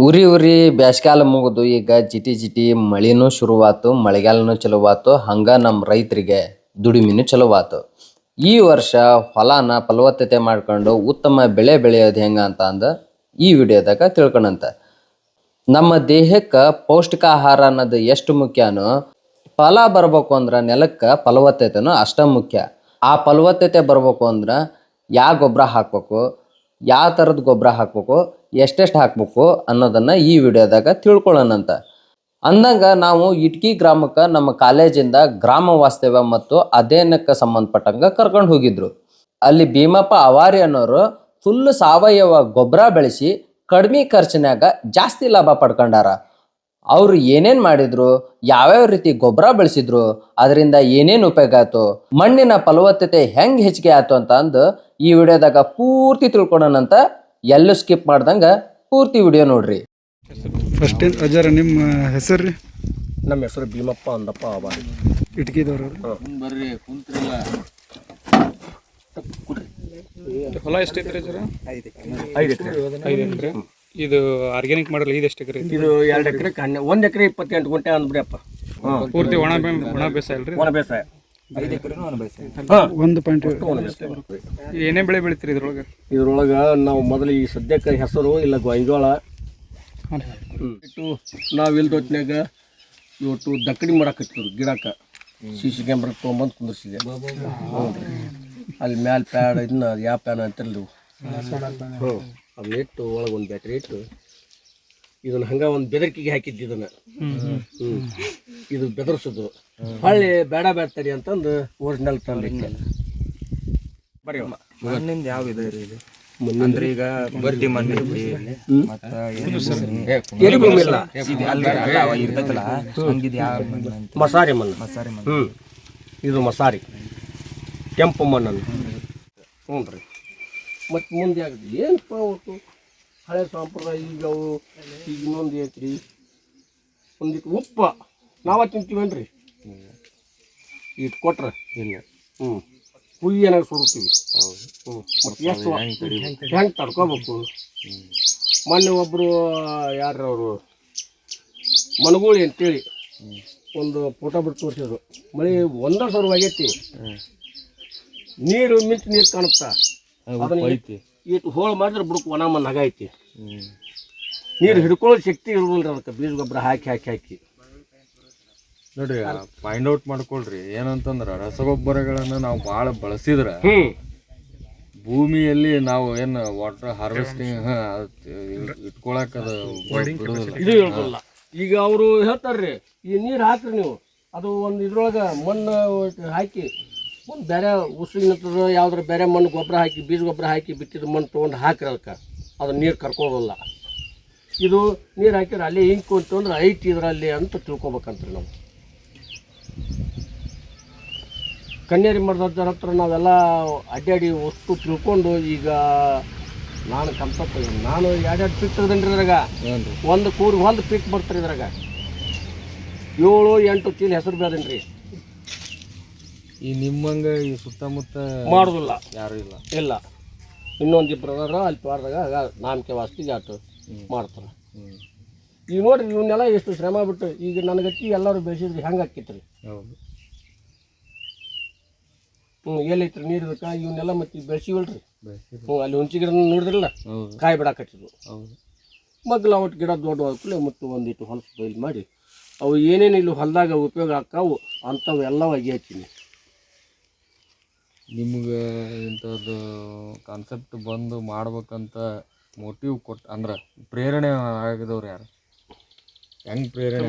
ಉರಿ ಉರಿ ಬ್ಯಾಸ್ಗ್ಯಾಲ ಮುಗಿದು ಈಗ ಜಿಟಿ ಜಿಟಿ ಮಳಿನೂ ಶುರುವಾತು, ಮಳೆಗಾಲನೂ ಚಲುವಾತು. ಹಂಗ ನಮ್ಮ ರೈತರಿಗೆ ದುಡಿಮೆನೂ ಚಲುವಾತು. ಈ ವರ್ಷ ಹೊಲನ ಫಲವತ್ತತೆ ಮಾಡ್ಕೊಂಡು ಉತ್ತಮ ಬೆಳೆ ಬೆಳೆಯೋದು ಹೆಂಗ ಅಂತ ಈ ವಿಡಿಯೋದಾಗ ತಿಳ್ಕೊಳಂತ. ನಮ್ಮ ದೇಹಕ್ಕೆ ಪೌಷ್ಟಿಕ ಆಹಾರ ಅನ್ನೋದು ಎಷ್ಟು ಮುಖ್ಯನೋ, ಫಲ ಬರ್ಬೇಕು ಅಂದ್ರೆ ನೆಲಕ್ಕೆ ಫಲವತ್ತತೆನೂ ಅಷ್ಟ ಮುಖ್ಯ. ಆ ಫಲವತ್ತತೆ ಬರ್ಬೇಕು ಅಂದ್ರೆ ಯಾವ ಗೊಬ್ಬರ ಹಾಕ್ಬೇಕು, ಯಾವ ಥರದ ಗೊಬ್ಬರ ಹಾಕ್ಬೇಕು, ಎಷ್ಟೆಷ್ಟು ಹಾಕ್ಬೇಕು ಅನ್ನೋದನ್ನು ಈ ವಿಡಿಯೋದಾಗ ತಿಳ್ಕೊಳ್ಳೋಣಂತ. ಅಂದಂಗ ನಾವು ಇಟ್ಕಿ ಗ್ರಾಮಕ್ಕೆ ನಮ್ಮ ಕಾಲೇಜಿಂದ ಗ್ರಾಮ ವಾಸ್ತವ್ಯ ಮತ್ತು ಅಧ್ಯಯನಕ್ಕೆ ಸಂಬಂಧಪಟ್ಟಂಗೆ ಕರ್ಕೊಂಡು ಹೋಗಿದ್ರು. ಅಲ್ಲಿ ಭೀಮಪ್ಪ ಅವಾರಿ ಅನ್ನೋರು ಫುಲ್ ಸಾವಯವ ಗೊಬ್ಬರ ಬೆಳೆಸಿ ಕಡಿಮೆ ಖರ್ಚಿನಾಗ ಜಾಸ್ತಿ ಲಾಭ ಪಡ್ಕೊಂಡಾರ. ಅವರು ಏನೇನು ಮಾಡಿದ್ರು, ಯಾವ್ಯಾವ ರೀತಿ ಗೊಬ್ಬರ ಬೆಳೆಸಿದ್ರು, ಅದರಿಂದ ಏನೇನು ಉಪಯೋಗ ಆಯ್ತು, ಮಣ್ಣಿನ ಫಲವತ್ತತೆ ಹೆಂಗೆ ಹೆಚ್ಚಿಗೆ ಆಯ್ತು ಅಂತ ಈ ವಿಡಿಯೋದಾಗ ಪೂರ್ತಿ ತಿಳ್ಕೊಳೋಣಂತ. ಎಲ್ಲೂ ಸ್ಕಿಪ್ ಮಾಡ್ದಂಗೆ ಪೂರ್ತಿ ವಿಡಿಯೋ ನೋಡ್ರಿ. ಫಸ್ಟ್ ಅಜಾರ ನಿಮ್ಮ ಹೆಸರು ರೀ? ನಮ್ಮ ಹೆಸರು ಭೀಮಪ್ಪ ಅಂದಪ್ಪ ಅವಾರಿ, ಇಟ್ಕಿದವ್ರು. ಬರ್ರಿ ಕುಂತ್ರಿಲ್ಲ. ಹೊಲ ಎಷ್ಟೈತ್ರಿ ಸರ್? 5 ಎಕರೆ. ಇದು ಆರ್ಗ್ಯಾನಿಕ್ ಮಾಡಲ್ಲ, ಇದು ಎಷ್ಟು ಎಕರೆ? ಇದು 2 ಎಕರೆ 1 ಎಕರೆ 28 ಗುಂಟೆ ಅಂದ್ಬಿಡಪ್ಪ. ಪೂರ್ತಿ ಒಣ ಬೇಸಾಯ ಅಲ್ರಿ? ಒಣ ಬೇಸಾಯ. 1 ಏನೇ ಬೆಳೆ ಬೆಳಿತೀರಿ ಇದ್ರೊಳಗೆ? ಇದ್ರೊಳಗೆ ನಾವು ಮೊದಲು ಈ ಸದ್ಯಕ್ಕೆ ಹೆಸರು ಇಲ್ಲ ಗೊಂಜೋಳ ಇಟ್ಟು ನಾವು ಇಲ್ದೊತ್ನಾಗ ಇವತ್ತು ದಕ್ಕಡಿ ಮಾಡಾಕತ್ತಿದ್ರು ಗಿಡಕ್ಕೆ. ಸಿಸಿ ಕ್ಯಾಮ್ರಾ ತೊಗೊಂಬಂದು ಕುಂದಿರ್ಸಿದೆ. ಅಲ್ಲಿ ಮ್ಯಾಲ ಪ್ಯಾಡ್ ಇದನ್ನ ಯಾವ ಪ್ಯಾನ್ ಅಂತಿರ್ಲಿ ಅದನ್ನ ಇಟ್ಟು ಒಳಗೆ ಒಂದು ಬ್ಯಾಟ್ರಿ ಇಟ್ಟು ಇದನ್ನ ಹಂಗ ಒಂದು ಬೆದರಿಕೆಗೆ ಹಾಕಿದ್ದು ಇದನ್ನ. ಇದು ಬೆದರ್ಸೋದು ಹೊಳ್ಳಿ ಬೇಡ ಬೇಡ್ತಾರಿ ಅಂತಂದು ಒರಿಜಿನಲ್ ತಂದಿಕ್ಕೆ. ಬರೀ ಮಣ್ಣಿಂದ ಯಾವ ಇದೆ ರೀ ಇದು? ಅಂದ್ರೆ ಈಗ ಬರ್ತಿ ಮಣ್ಣು ಐತಿ ಮತ್ತ ಎರಿಭೂಮಿ ಇಲ್ಲ ಇರ್ತೈತಲ್ಲ ಹಂಗಿದ್ ಯಾವ ಮಣ್ಣು ಅಂತ? ಮಸಾರಿ ಮಣ್ಣು. ಮಸಾರಿ ಮಣ್ಣು. ಇದು ಮಸಾರಿ ಕೆಂಪು ಮಣ್ಣನ್ನು. ಹ್ಞೂ ರೀ. ಮತ್ತು ಮುಂದೆ ಆಗುತ್ತೆ ಏನಪ್ಪ ಅವತ್ತು ಹಳೆ ಸಂಪ್ರದಾಯ. ಈಗ ಅವು ಈಗ ಇನ್ನೊಂದು ಐತ್ರಿ, ಒಂದಿಟ್ಟು ಉಪ್ಪ ನಾವ ತಿಂತೀವೇನ್ರಿ, ಇಟ್ಟು ಕೊಟ್ರೆ ಇಲ್ಲ. ಕುಯ್ಯನಾಗ ಸುರುತ್ತೀವಿ. ಮತ್ತು ಎಷ್ಟು ಹೆಂಗೆ ತಡ್ಕೋಬೇಕು. ಮೊನ್ನೆ ಒಬ್ಬರು ಯಾರವರು ಮನಗೂಳಿ ಅಂತೇಳಿ ಒಂದು ಫೋಟೋ ಬಿಟ್ಟು ತೋರಿಸಿದ್ರು. ಮಳೆ ಒಂದೇ ಸರ್ ಆಗೈತಿ, ನೀರು ಮಿಂಚು ನೀರು ಕಾಣುತ್ತಾ, ಅದನ್ನ ಇಟ್ಟು ಹೋಳು ಮಾಡಿದ್ರೆ ಬುಡಕ್ಕೆ ಒಣ ಮಣ್ಣು ಹಗೈತಿ. ನೀರು ಹಿಡ್ಕೊಳ್ಳೋ ಶಕ್ತಿ ಇರೋದಿಲ್ಲ ಅದಕ್ಕೆ, ಬೀಜ ಗೊಬ್ಬರ ಹಾಕಿ ಹಾಕಿ ಹಾಕಿ. ನೋಡ್ರಿ, ಫೈಂಡ್ ಔಟ್ ಮಾಡ್ಕೊಳ್ರಿ. ಏನಂತಂದ್ರ ರಸಗೊಬ್ಬರಗಳನ್ನ ನಾವು ಭಾಳ ಬಳಸಿದ್ರ ಭೂಮಿಯಲ್ಲಿ ನಾವು ಏನು ವಾಟರ್ ಹಾರ್ವೆಸ್ಟಿಂಗ್ ಇಟ್ಕೊಳಕ್ ಅದು ಇದು ಇರೋದಿಲ್ಲ. ಈಗ ಅವರು ಹೇಳ್ತಾರ್ರಿ, ಈ ನೀರು ಹಾಕ್ರಿ ನೀವು, ಅದು ಒಂದು ಇದ್ರೊಳಗೆ ಮಣ್ಣು ಹಾಕಿ ಒಂದು ಬೇರೆ ಉಸಿರಿನಂತದ ಯಾವ್ದಾರ ಬೇರೆ ಮಣ್ಣು ಗೊಬ್ಬರ ಹಾಕಿ ಬೀಜ ಗೊಬ್ಬರ ಹಾಕಿ ಬಿತ್ತಿದ ಮಣ್ಣು ತೊಗೊಂಡು ಹಾಕ್ರಿ ಅದಕ್ಕೆ, ಅದು ನೀರು ಕರ್ಕೋದಿಲ್ಲ. ಇದು ನೀರು ಹಾಕಿದ್ರೆ ಅಲ್ಲಿ ಹಿಂಗೆ ಅಂತಂದ್ರೆ ಐತಿ ಇದರಲ್ಲಿ ಅಂತ ತಿಳ್ಕೊಬೇಕಂತ್ರಿ ನಾವು. ಕನ್ಯಾರಿ ಮಠದ ಹತ್ರ ನಾವೆಲ್ಲ ಅಡ್ಡಾಡಿ ಅಷ್ಟು ತಿಳ್ಕೊಂಡು ಈಗ ನಾನು ನಾನು 2 ಪೀಕ್ ತೆಗ್ದೇನ್ರಿ ಇದ್ರಾಗ. ಒಂದು ಕೂಡಿ ಹೊಲ್ದು ಪೀಕ್ ಬರ್ತಾರೆ ಇದ್ರಾಗ. 7-8 ಚೀಲ ಹೆಸರು ಬೇದನ್ರಿ. ಈ ನಿಮ್ಮಂಗ ಈ ಸುತ್ತಮುತ್ತ ಮಾಡೋದಿಲ್ಲ ಯಾರು ಇಲ್ಲ. ಇನ್ನೊಂದಿಬ್ಬರು ಅದಾರ ಅಲ್ಲಿ ತೋಟದಾಗ ನಾಮಕೆ ವಾಸ್ತಿಗೆ ಆಟು ಮಾಡ್ತಾರೆ. ಈಗ ನೋಡ್ರಿ, ಇವನ್ನೆಲ್ಲ ಎಷ್ಟು ಶ್ರಮ ಬಿಟ್ಟು ಈಗ ನನಗಟ್ಟಿ ಎಲ್ಲರೂ ಬೆಳೆಸಿದ್ರಿ ಹೆಂಗೆ ಹಾಕಿತ್ರಿ. ಎಲ್ಲೈತ್ರಿ ನೀರು ಇದಕ್ಕೆ ಇವನ್ನೆಲ್ಲ ಮತ್ತೆ ಬೆಳೆಸಿವಲ್ರಿ. ಅಲ್ಲಿ ಹುಂಚಿ ಗಿಡ ನೋಡಿದ್ರಲ್ಲ, ಕಾಯಿ ಬಿಡಾಕತ್ತಿದ್ವು. ಮಗ್ಲು ಅವತ್ತು ಗಿಡ ದೊಡ್ಡ ಹಾಕಲಿ ಮತ್ತು ಒಂದಿಟ್ಟು ಹೊಲಸು ಬಯಲು ಮಾಡಿ ಅವು ಏನೇನು ಇಲ್ಲಿ ಹೊಲದಾಗ ಉಪಯೋಗ ಆಕಾವು ಅಂಥವು ಎಲ್ಲ ಒಗಿ ಹಚ್ಚಿನಿ. ನಿಮ್ಗೆ ಇಂಥದ್ದು ಕಾನ್ಸೆಪ್ಟ್ ಬಂದು ಮಾಡ್ಬೇಕಂತ ಮೋಟಿವ್ ಕೊಟ್ಟು ಅಂದ್ರೆ ಪ್ರೇರಣೆ ಆಗಿದವ್ರು ಯಾರು? ಹೆಂಗೆ ಪ್ರೇರಣೆ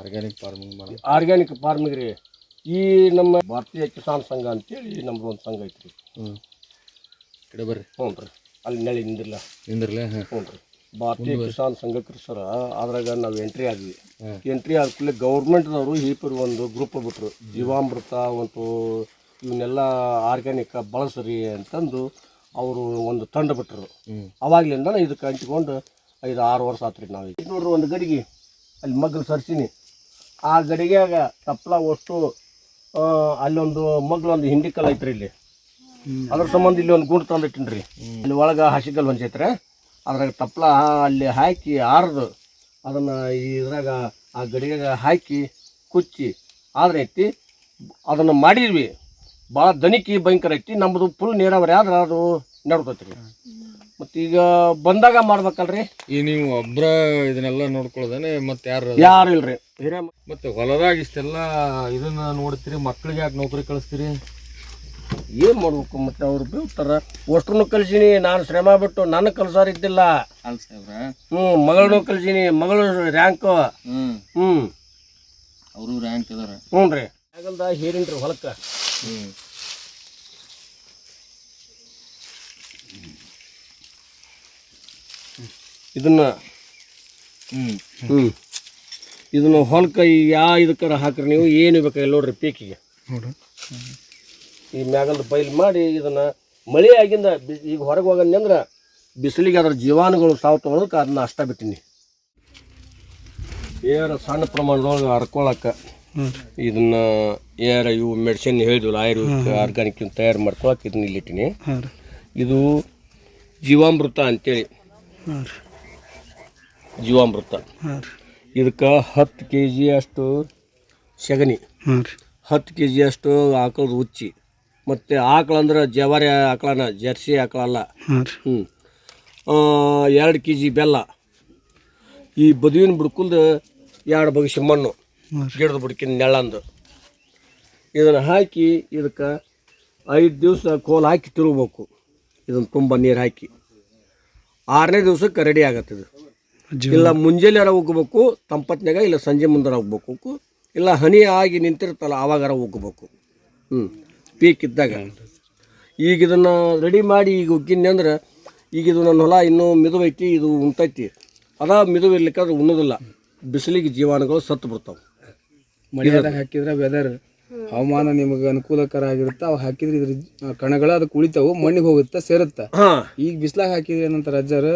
ಆರ್ಗ್ಯಾನಿಕ್ ಫಾರ್ಮಿಂಗ್ ಮಾಡಿ? ಆರ್ಗ್ಯಾನಿಕ್ ಫಾರ್ಮಿಂಗ್ ರೀ, ಈ ನಮ್ಮ ಭಾರತೀಯ ಕಿಸಾನ್ ಸಂಘ ಅಂತೇಳಿ ನಮ್ದು ಒಂದು ಸಂಘ ಐತ್ರಿ. ಕಡೆ ಬರ್ರಿ. ಹ್ಞೂ ರೀ, ಅಲ್ಲಿ ನೆಳಿ ನಿಂದಿರಲ್ಲ. ಹ್ಞೂ ರೀ, ಭಾರತೀಯ ಕಿಸಾನ್ ಸಂಘಕ್ಕೆ ಸರ ಅದ್ರಾಗ ನಾವು ಎಂಟ್ರಿ ಆದ್ವಿ. ಎಂಟ್ರಿ ಆದ್ಮೇಲೆ ಗೌರ್ಮೆಂಟ್ದವರು ಹೀಪರ್ ಒಂದು ಗ್ರೂಪ್ ಬಿಟ್ರು, ಜೀವಾಮೃತ ಮತ್ತು ಇವನ್ನೆಲ್ಲ ಆರ್ಗ್ಯಾನಿಕ್ ಬಳಸ್ರಿ ಅಂತಂದು ಅವರು ಒಂದು ತಂಡ ಬಿಟ್ಟರು. ಅವಾಗ್ಲಿಂದ ಇದಕ್ಕೆ ಹಂಚ್ಕೊಂಡು 5-6 ವರ್ಷ ಆತ್ರಿ. ನಾವು ಈಗ ನೋಡ್ರಿ ಒಂದು ಗಡಿಗೆ ಅಲ್ಲಿ ಮಗ್ಲು ಸರ್ಸಿನಿ, ಆ ಗಡಿಗ್ಯಾಗ ತಪ್ಪಲ ಅಷ್ಟು ಅಲ್ಲೊಂದು ಮಗ್ಲೊಂದು ಹಿಂಡಿಕಲ್ ಐತ್ರಿ ಇಲ್ಲಿ. ಅದ್ರ ಸಂಬಂಧ ಇಲ್ಲಿ ಒಂದು ಗುಂಡು ತಂದಿಟ್ಟಿನ್ರಿ. ಇಲ್ಲಿ ಒಳಗೆ ಹಸಿಕಲ್ ಹೊಂಚೈತ್ರೆ, ಅದ್ರಾಗ ತಪ್ಪಲ ಅಲ್ಲಿ ಹಾಕಿ ಆರ್ದು ಅದನ್ನು ಇದ್ರಾಗ ಆ ಗಡಿಗೆ ಹಾಕಿ ಕುಚ್ಚಿ ಆದ್ರೆ ಐತಿ ಅದನ್ನು ಮಾಡಿದ್ವಿ ಭಾಳ ದಣಿಕಿ ಭಯಂಕರ ಐತಿ. ನಮ್ಮದು ಫುಲ್ ನೀರಾವರಿ ಆದ್ರೆ ಅದು ನಡ್ತೈತಿ ರೀ. ಮತ್ತು ಈಗ ಬಂದಾಗ ಮಾಡ್ಬೇಕಲ್ರಿ. ಈ ನೀವು ಒಬ್ರ ಇದನ್ನೆಲ್ಲ ನೋಡ್ಕೊಳ್ಳೋದೇನೆ ಮತ್ತೆ ಯಾರು ಇಲ್ರಿ ಹಿರಿಯ ಮತ್ತೆ ಹೊಲದಾಗ ಇಷ್ಟೆಲ್ಲ ಇದನ್ನ ನೋಡ್ತೀರಿ, ಮಕ್ಳಿಗೆ ಯಾಕೆ ನೌಕರಿ ಕಳಿಸ್ತೀರಿ? ಏನು ಮಾಡ್ಬೇಕು ಮತ್ತೆ ಅವ್ರು ಬೀಳ್ತಾರ. ಅಷ್ಟನ್ನು ಕಲ್ಸೀನಿ ನಾನು ಶ್ರಮ ಬಿಟ್ಟು ನನ್ನ ಕಲ್ಸಾರ ಇದ್ದಿಲ್ಲ. ಅಲ್ಲ ಸಾಹೇಬ್ರ, ಮಗಳನ್ನೂ ಕಲ್ಸೀನಿ, ಮಗಳು ರ್ಯಾಂಕು. ಅವರು ರ್ಯಾಂಕ್ ಇದಾರ. ಹ್ಞೂ ರೀ ಆಗಲ್ದ ಹೇರಿನ್ರಿ ಹೊಲಕ್ಕೆ. ಇದನ್ನ ಇದನ್ನು ಹೊಲಕ್ಕೆ ಯಾವ ಇದಕ್ಕಾರ ಹಾಕ್ರಿ ನೀವು ಏನು ಬೇಕಾಗಿಲ್ಲ ನೋಡ್ರಿ ಪೀಕಿಗೆ. ಈ ಮ್ಯಾಗಲ್ದ ಬೈಲ್ ಮಾಡಿ ಇದನ್ನು ಮಳೆ ಆಗಿಂದ ಈಗ ಹೊರಗೆ ಹೋಗಂದ್ರೆ ಅಂದ್ರೆ ಬಿಸಿಲಿಗೆ ಅದ್ರ ಜೀವಾಣುಗಳು ಸಾವು ತೊಗೊಳೋದಕ್ಕೆ ಅದನ್ನ ಅಷ್ಟ ಬಿಟ್ಟಿನಿ. ಏರ ಸಣ್ಣ ಪ್ರಮಾಣದೊಳಗೆ ಹರ್ಕೊಳಕ್ಕೆ ಇದನ್ನ ಏರ ಇವು ಮೆಡಿಸಿನ್ ಹೇಳಿದ್ವಲ್ಲ ಆಯುರ್ವೇದಿಕ್ ಆರ್ಗಾನಿಕ್ ತಯಾರು ಮಾಡ್ಕೊಳಕ್ಕೆ ಇದನ್ನ ಇಲ್ಲಿಟ್ಟಿನಿ. ಇದು ಜೀವಾಮೃತ ಅಂತೇಳಿ, ಜೀವಾಮೃತ. ಇದಕ್ಕೆ 10 kg ಅಷ್ಟು ಸಗಣಿ, 10 kg ಅಷ್ಟು ಆಕಳದ ಉಚ್ಚಿ, ಮತ್ತು ಆಕಳ ಅಂದ್ರೆ ಜವಾರಿ ಆಕಳನ, ಜರ್ಸಿ ಆಕಳ ಅಲ್ಲ. 2 kg ಬೆಲ್ಲ, ಈ ಬದುವಿನ ಬುಡ್ಕುಲ್ದು 2 ಬಗೆಸಿ ಮಣ್ಣು, ಗಿಡದ ಬುಡಕಿನ ನೆಳ್ಳಂದು. ಇದನ್ನು ಹಾಕಿ ಇದಕ್ಕೆ 5 ದಿವಸ ಕೋಲ್ ಹಾಕಿ ತಿರುಗಬೇಕು. ಇದನ್ನು ತುಂಬ ನೀರು ಹಾಕಿ 6ನೇ ದಿವ್ಸಕ್ಕೆ ರೆಡಿ ಆಗತ್ತೆ. ಇದು ಇಲ್ಲ ಮುಂಜಾನೆ ಉಗ್ಬೇಕು ತಂಪತ್ನಾಗ, ಇಲ್ಲ ಸಂಜೆ ಮುಂದೆ ಉಗ್ಬೇಕು, ಇಲ್ಲ ಹನಿ ಆಗಿ ನಿಂತಿರ್ತಲ್ಲ ಆವಾಗಾರ ಉಗ್ಬೇಕು. ಪೀಕ್ ಇದ್ದಾಗ. ಈಗ ಇದನ್ನು ರೆಡಿ ಮಾಡಿ ಈಗ ಉಗ್ಗಿನಿ ಅಂದ್ರೆ ಈಗ ಇದು ನನ್ನ ಹೊಲ ಇನ್ನೂ ಮಿದುವೈತಿ, ಇದು ಉಣ್ತೈತಿ. ಅದ ಮಿದುವು ಇರ್ಲಿಕ್ಕಾದ್ರೆ ಉಣ್ಣೋದಿಲ್ಲ, ಬಿಸಿಲಿಗೆ ಜೀವಾಣುಗಳು ಸತ್ತು ಬಿಡ್ತಾವೆ. ಮಳೆಯಾದಾಗ ಹಾಕಿದ್ರೆ ವೆದರ್ ಹವಾಮಾನ ನಿಮಗೆ ಅನುಕೂಲಕರ ಆಗಿರುತ್ತೆ. ಅವು ಹಾಕಿದ್ರೆ ಇದ್ರ ಕಣಗಳು ಅದಕ್ಕೆ ಉಳಿತಾವು, ಮಣ್ಣಿಗೆ ಹೋಗುತ್ತೆ, ಸೇರುತ್ತೆ. ಈಗ ಬಿಸಿಲಾಗ ಹಾಕಿದ್ರೆ ಏನಂತಾರೆ ಅಜ್ಜಾರ,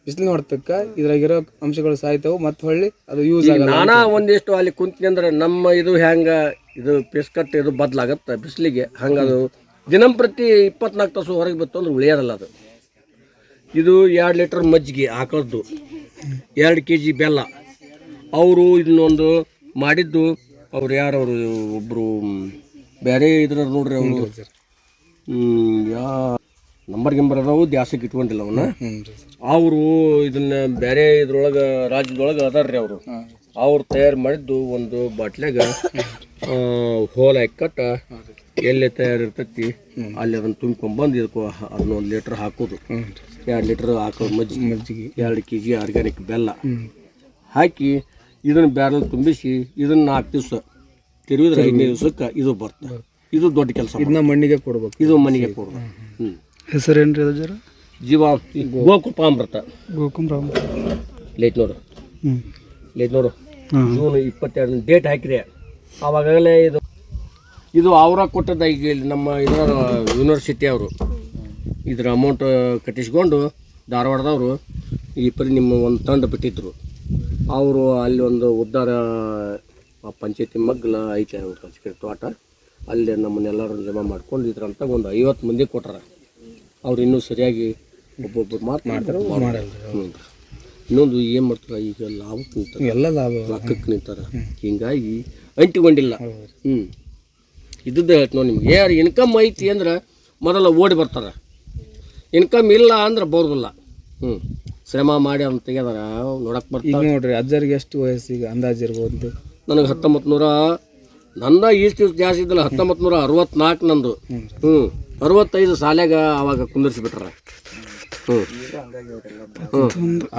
ಬಿಸಿಲಿನ ಹೊಡ್ತಕ್ಕ ಇದ್ರಾಗಿರೋ ಅಂಶಗಳು ಸಾಯ್ತಾವು, ಮತ್ತೆ ಹೊಳ್ಳಿ ಅದು ಯೂಸ್ ಆಗಲ್ಲ. ನಾನಾ ಒಂದಿಷ್ಟು ಅಲ್ಲಿ ಕುಂತೀನಿ ಅಂದ್ರೆ ನಮ್ಮ ಇದು ಹೆಂಗೆ ಇದು ಪೇಸ್ಕಟ್ ಇದು ಬದಲಾಗತ್ತೆ ಬಿಸಿಲಿಗೆ, ಹಂಗೆ ಅದು ದಿನಂಪ್ರತಿ 24 ತಾಸು ಹೊರಗೆ ಬಿತ್ತು ಅಂದ್ರೆ ಉಳಿಯೋದಲ್ಲ ಅದು. ಇದು 2 ಲೀಟರ್ ಮಜ್ಜಿಗೆ ಆಕಳದ್ದು, 2 kg ಬೆಲ್ಲ. ಅವರು ಇದನ್ನೊಂದು ಮಾಡಿದ್ದು ಅವ್ರು ಯಾರವರು ಒಬ್ಬರು ಬೇರೆ ಇದ್ರ ನೋಡ್ರಿ, ಅವರು ನಂಬರ್ ಗಿಂಬರ್ ಅದಾವು, ದ್ಯಾಸಕ್ಕೆ ಇಟ್ಕೊಂಡಿಲ್ಲ ಅವನ್ನ. ಅವರು ಇದನ್ನ ಬೇರೆ ಇದ್ರೊಳಗೆ ರಾಜ್ಯದೊಳಗೆ ಅದಾರ್ರಿ ಅವರು. ಅವ್ರು ತಯಾರು ಮಾಡಿದ್ದು ಒಂದು ಬಾಟ್ಲ್ಯಾಗ ಹೋಲ್ ಹಾಕಟ್ಟ ಎಲ್ಲಿ ತಯಾರಿರ್ತೈತಿ ಅಲ್ಲಿ ಅದನ್ನು ತುಂಬ್ಕೊಂಡ್ಬಂದು ಇದಕ್ಕೆ ಅದನ್ನ 1 ಲೀಟ್ರ್ ಹಾಕೋದು. 2 ಲೀಟ್ರ್ ಹಾಕೋದು ಮಜ್ಜಿಗೆ, 2 kg ಆರ್ಗ್ಯಾನಿಕ್ ಬೆಲ್ಲ ಹಾಕಿ ಇದನ್ನು ಬ್ಯಾರಲ್ ತುಂಬಿಸಿ ಇದನ್ನು 4 ದಿವಸ ತಿರುವಿದ್ರೆ 5ನೇ ದಿವಸಕ್ಕೆ ಇದು ಬರ್ತದೆ. ಇದು ದೊಡ್ಡ ಕೆಲಸ. ಇದನ್ನ ಮಣ್ಣಿಗೆ ಕೊಡ್ಬೇಕು, ಇದು ಮನೆಗೆ ಕೊಡ್ಬೇಕು. ಹೆಸರೇನ್ರಿ ಅದು ಜರ? ಜೀವ ಗೋಕುಪಾಮೃತ. ಗೋಕುಂಬ್ರಾಮೃತ ಲೇಟ್ ನೋಡು, ಲೇಟ್ ನೋಡು. ಜೂನ್ 22 ಡೇಟ್ ಹಾಕಿದೆ. ಆವಾಗಲೇ ಇದು ಅವರ ಕೊಟ್ಟದ. ಈಗ ಇಲ್ಲಿ ನಮ್ಮ ಇದರ ಯೂನಿವರ್ಸಿಟಿ ಅವರು ಇದ್ರ ಅಮೌಂಟ್ ಕಟ್ಟಿಸ್ಕೊಂಡು ಧಾರವಾಡದವರು ಈ ಪರಿ ನಿಮ್ಮ ಒಂದು ತಂಡ ಬಿಟ್ಟಿದ್ರು. ಅವರು ಅಲ್ಲಿ ಒಂದು ಉದ್ದಾರ ಪಂಚಾಯತಿ ಮಗ್ಲ ಐತೆ ಅವ್ರ ಕಚೇರಿ ತೋಟ, ಅಲ್ಲಿ ನಮ್ಮನ್ನೆಲ್ಲರೂ ಜಮಾ ಮಾಡ್ಕೊಂಡು ಇದ್ರಂತ ಒಂದು 50 ಮಂದಿ ಕೊಟ್ಟಾರ. ಅವ್ರು ಇನ್ನೂ ಸರಿಯಾಗಿ ಒಬ್ಬೊಬ್ಬರು ಮಾಡ್ತಾರೆ. ಇನ್ನೊಂದು ಏನು ಮಾಡ್ತಾರೆ, ಈಗ ಲಾಭಕ್ಕೆ ನಿಂತಾರೆ, ಎಲ್ಲ ಲಾಭ ರೊಕ್ಕಕ್ಕೆ ನಿಂತಾರೆ. ಹಿಂಗಾಗಿ ಅಂಟಿಕೊಂಡಿಲ್ಲ. ಇದ್ದದ್ದು ಹೇಳ್ತು ನೋಡಿ ನಿಮ್ಗೆ. ಯಾರು ಇನ್ಕಮ್ ಐತಿ ಅಂದ್ರೆ ಮೊದಲ ಓಡಿ ಬರ್ತಾರೆ, ಇನ್ಕಮ್ ಇಲ್ಲ ಅಂದ್ರೆ ಬರೋದಿಲ್ಲ. ಶ್ರಮ ಮಾಡಿ ಅಂತ ತೆಗೆದಾರ ನೋಡಕ್ಕೆ ಬರ್ತಾರೆ. ಈಗ ನೋಡ್ರಿ ಅಜ್ಜರಿಗೆ ಎಷ್ಟು ವಯಸ್ಸು ಈಗ ಅಂದಾಜು ಇರ್ಬೋದು? ನನಗೆ 1900 ನನ್ನ ಈಸ್ಟ್ ಜಾಸ್ತಿ ಇದ್ದಲ್ಲ, 1964 ನಂದು. 65 ಸಾಲ್ಯಾಗ ಅವಾಗ ಕುಂದಿರ್ಸಿಬಿಟ್ರ.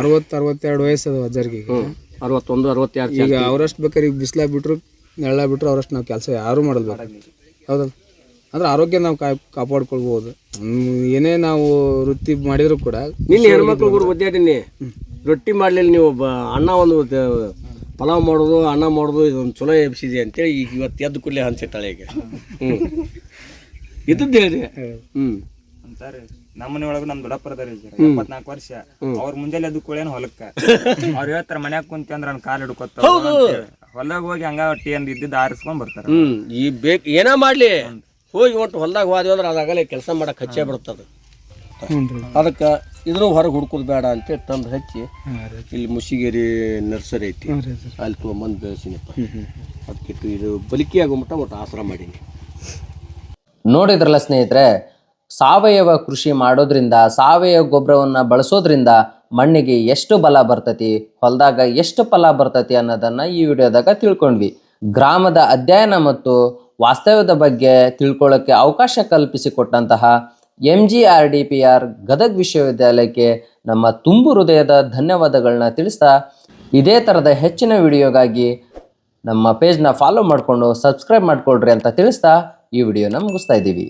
60-62 ವಯಸ್ಸು ಅದು ಅಜ್ಜರಿಗೆ. 61, 62. ಈಗ ಅವರಷ್ಟು ಬೇಕಾದ್ರೆ ಈಗ ಬಿಸಿಲಾಗ ಬಿಟ್ರು ನೆರಳ ಬಿಟ್ರು ಅವರಷ್ಟು ನಾವು ಕೆಲಸ ಯಾರೂ ಮಾಡಲ್ಬೇಕು, ಹೌದಲ್ಲ? ಅಂದ್ರೆ ಆರೋಗ್ಯ ನಾವು ಕಾಪಾಡ್ಕೊಳ್ಬೋದು. ಏನೇ ನಾವು ವೃತ್ತಿ ಮಾಡಿದ್ರು ಕೂಡ. ನಿನ್ನೆ ಹೆಣ್ಮಕ್ಳು ಗುರು ಒದ್ದಾಡಿನಿ, ರೊಟ್ಟಿ ಮಾಡಲಿಲ್ಲ ನೀವು ಅನ್ನ ಒಂದು ಪಲಾವ್ ಮಾಡೋದು ಅನ್ನ ಮಾಡೋದು ಇದೊಂದು ಚಲೋ ಎಬ್ಸಿದೆ ಅಂತೇಳಿ ಈಗ ಇವತ್ತು ಎದ್ದು ಕೂಡಲೇ ಅನ್ಸಿತ್ತಾಳೆ ಈಗ. ಇದ್ದದ್ದು ಹೇಳಿದೆ. ಅಂತಾರೆ ನಮ್ಮ ಮನೆ ಒಳಗೆ ನಮ್ಮ ದೊಡ್ಡಪ್ಪರ 74 ವರ್ಷ. ಅವ್ರ ಮುಂಜಾನೆ ಎದ್ದು ಕೂಡೇನು ಹೊಲಕ್ಕೆ ಅವ್ರು ಹೇಳ್ತಾರೆ ಮನ್ಯಾಗ ಕುಂತಿ ಅಂದ್ರೆ ನನ್ನ ಕಾಲು ಹಿಡ್ಕೊತ ಹೊಲದಾಗ ಹೋಗಿ ಹಂಗ ಟೀ ಅಂದ್ ಇದ್ದಿದ್ದು ಆರಿಸ್ಕೊಂಡ್ ಬರ್ತಾರೆ. ಈ ಬೇಕು ಏನ ಮಾಡ್ಲಿ ಹೋಗಿ ಒಟ್ಟು ಹೊಲ್ದಾಗ ಹೋದ್ವಿ ಅಂದ್ರೆ ಅದಾಗಲೇ ಕೆಲಸ ಮಾಡಕ್ಕೆ ಹಚ್ಚೇ ಬಿಡ್ತದೆ. ಅದಕ್ಕೆ ಇದನ್ನು ಹೊರಗೆ ಹುಡ್ಕೋದು ಬೇಡ ಅಂತೇಳಿ ತಂದು ಹಚ್ಚಿ ಇಲ್ಲಿ ಮುಷಿಗೇರಿ ನರ್ಸರಿ ಐತಿ ಅಲ್ಲಿ ತೊಗೊಂಬಂದು ಬೆಳೆಸಿನಪ್ಪ. ಅದಕ್ಕಿಟ್ಟು ಇದು ಬಲಿಕೆ ಆಗೋ ಮಟ್ಟ ಆಸರ ಮಾಡೀನಿ. ನೋಡಿದ್ರಲ್ಲ ಸ್ನೇಹಿತರೆ, ಸಾವಯವ ಕೃಷಿ ಮಾಡೋದ್ರಿಂದ, ಸಾವಯವ ಗೊಬ್ಬರವನ್ನು ಬಳಸೋದ್ರಿಂದ ಮಣ್ಣಿಗೆ ಎಷ್ಟು ಬಲ ಬರ್ತೈತಿ, ಹೊಲದಾಗ ಎಷ್ಟು ಫಲ ಬರ್ತೈತಿ ಅನ್ನೋದನ್ನು ಈ ವಿಡಿಯೋದಾಗ ತಿಳ್ಕೊಂಡ್ವಿ. ಗ್ರಾಮದ ಅಧ್ಯಯನ ಮತ್ತು ವಾಸ್ತವ್ಯದ ಬಗ್ಗೆ ತಿಳ್ಕೊಳ್ಳೋಕ್ಕೆ ಅವಕಾಶ ಕಲ್ಪಿಸಿಕೊಟ್ಟಂತಹ MGRDPR ಗದಗ ವಿಶ್ವವಿದ್ಯಾಲಯಕ್ಕೆ ನಮ್ಮ ತುಂಬು ಹೃದಯದ ಧನ್ಯವಾದಗಳನ್ನ ತಿಳಿಸ್ತಾ, ಇದೇ ಥರದ ಹೆಚ್ಚಿನ ವಿಡಿಯೋಗಾಗಿ ನಮ್ಮ ಪೇಜ್ನ ಫಾಲೋ ಮಾಡಿಕೊಂಡು ಸಬ್ಸ್ಕ್ರೈಬ್ ಮಾಡಿಕೊಳ್ರಿ ಅಂತ ತಿಳಿಸ್ತಾ ಈ ವಿಡಿಯೋನ ಮುಗಿಸ್ತಾ ಇದ್ದೀವಿ.